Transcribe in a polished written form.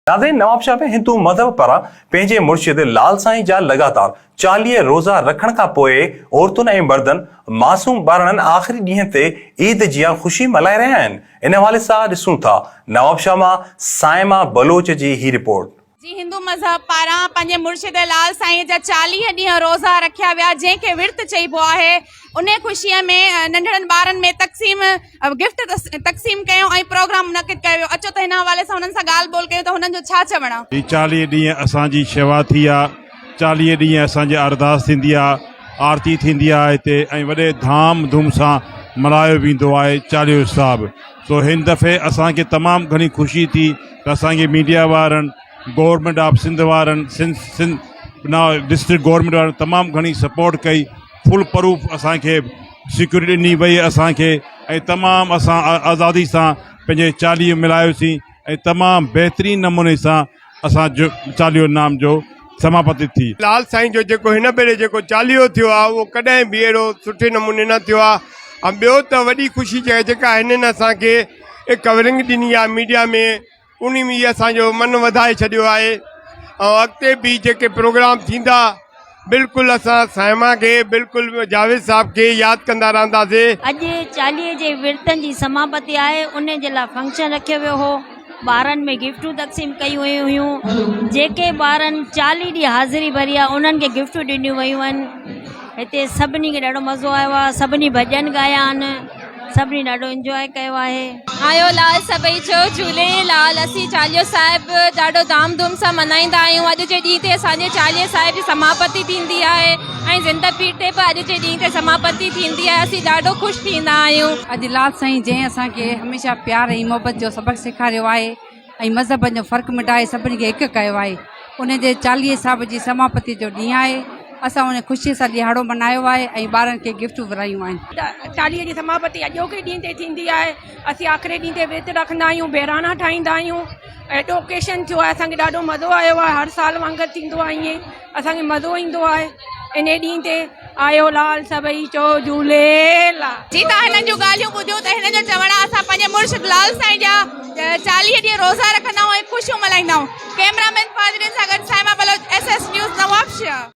नाज़रीन, नवाबशाह में हिंदू मज़हब पारां पंहिंजे मुर्शिद लाल साईं जा लगातार 40 रोज़ा रखण खां पोइ औरतुनि ऐं मर्दनि मासूम ॿारनि आख़िरी ॾींहं ते ईद जी ख़ुशी मल्हाए रहिया आहिनि। इन हवाले सां ॾिसूं था नवाबशाह मां साइमा बलोच जी ही रिपोर्ट। जी, हिंदू मज़हब पारां पंहिंजे मुर्शिद लाल साईं जा 40 ॾींहं रोज़ा रखिया विया, जंहिंखे विर्त चइबो आहे। उन ख़ुशीअ में नंढड़नि ॿारनि में गिफ्ट तक़सीम कयूं ऐं प्रोग्राम मुनक़िद कयो वियो। अचो त हिन हवाले सां हुननि सां ॻाल्हि ॿोल कयूं त हुननि जो छा चवणु आहे। 40 ॾींहं असांजी शेवा थी आहे, 40 ॾींहं असांजी अरदास थींदी आहे, आरती थींदी आहे हिते ऐं वॾे धाम धूम सां मल्हायो वेंदो आहे चालीहो साहिबु। सो हिन दफ़े असांखे तमामु घणी ख़ुशी थी त असांखे मीडिया वारनि, गवर्नमेंट ऑफ सिंध वारनि, सिंध डिस्ट्रिक्ट गवर्नमेंट वारनि तमामु घणी सपोर्ट कई। फुल प्रूफ असांखे सिक्योरिटी ॾिनी वई असांखे ऐं तमामु असां आज़ादी सां पंहिंजे चालीहो मिलायोसीं ऐं तमामु बहितरीनु नमूने सां असांजो चालीहो नाम जो समापति थी। लाल साईं जो जेको हिन भेरे जेको चालीहो थियो आहे उहो कॾहिं बि अहिड़ो सुठे नमूने न थियो आहे। ऐं ॿियो त वॾी ख़ुशी जेका हिननि असांखे कवरिंग ॾिनी आहे मीडिया में, उन में असांजो मन वधाए छॾियो आहे। ऐं अॻिते बि जेके प्रोग्राम थींदा बिल्कुलु असां साइमा खे, बिल्कुलु जावेद साहब खे यादि कंदा रहंदासीं। अॼु 40 जे विर्तनि जी समापति आहे, उन जे लाइ फंक्शन रखियो वियो हो। ॿारनि में गिफ्टूं तक़सीम कयूं वयूं हुयूं। जेके ॿारनि 40 ॾींहं हाज़िरी भरी आहे उन्हनि खे गिफ्टूं ॾिनियूं वयूं आहिनि। हिते सभिनी खे ॾाढो मज़ो आयो आहे, सभिनी भॼन ॻाया आहिनि, सभिनी ॾाढो इंजॉय कयो आहे। आयो लाल सभई चयो झूलेलाल। असीं चालीहो साहिबु ॾाढो धाम धूम सां मल्हाईंदा आहियूं। अॼु जे ॾींहं ते असांजे चालीहे साहिब जी समापति थींदी आहे ऐं ज़िंदपीठ ते बि अॼु जे ॾींहं ते समापति थींदी आहे। असीं ॾाढो ख़ुशि थींदा आहियूं। अॼु लाल साईं जंहिं असांखे हमेशह प्यार ऐं मोहबत जो सबक़ु सेखारियो आहे ऐं मज़हब जो फ़र्क़ु मिटाए सभिनी खे हिकु कयो आहे, उन जे 40 साहिब जी समापति जो ॾींहुं आहे। असां उन ख़ुशीअ सां ॾिहाड़ो मल्हायो आहे ऐं ॿारनि खे गिफ्टूं विरायूं आहिनि। 40 जी समापति अॼोके ॾींहं ते थींदी आहे। असीं आख़िरी ॾींहं ते विर्त रखंदा आहियूं, बहिराणा ठाहींदा आहियूं। एॾो ओकेशन थियो आहे, असांखे ॾाढो मज़ो आयो आहे। हर साल वांगुरु थींदो आहे, ईअं असांखे मज़ो ईंदो आहे। इन ॾींहं ते आयो लाल सभई चो झूलेलाल। जी, तव्हां हिननि जूं ॻाल्हियूं ॿुधियूं त हिन जो चवणु आहे असां पंहिंजे मुर्शिद लाल साईं जा 40 ॾींहं रोज़ा रखंदा आहियूं ऐं ख़ुशियूं मल्हाईंदा आहियूं। कैमरामैन फाज़िलिन सां गॾु साइमा बलोच, SS न्यूज़, नवाबशाह।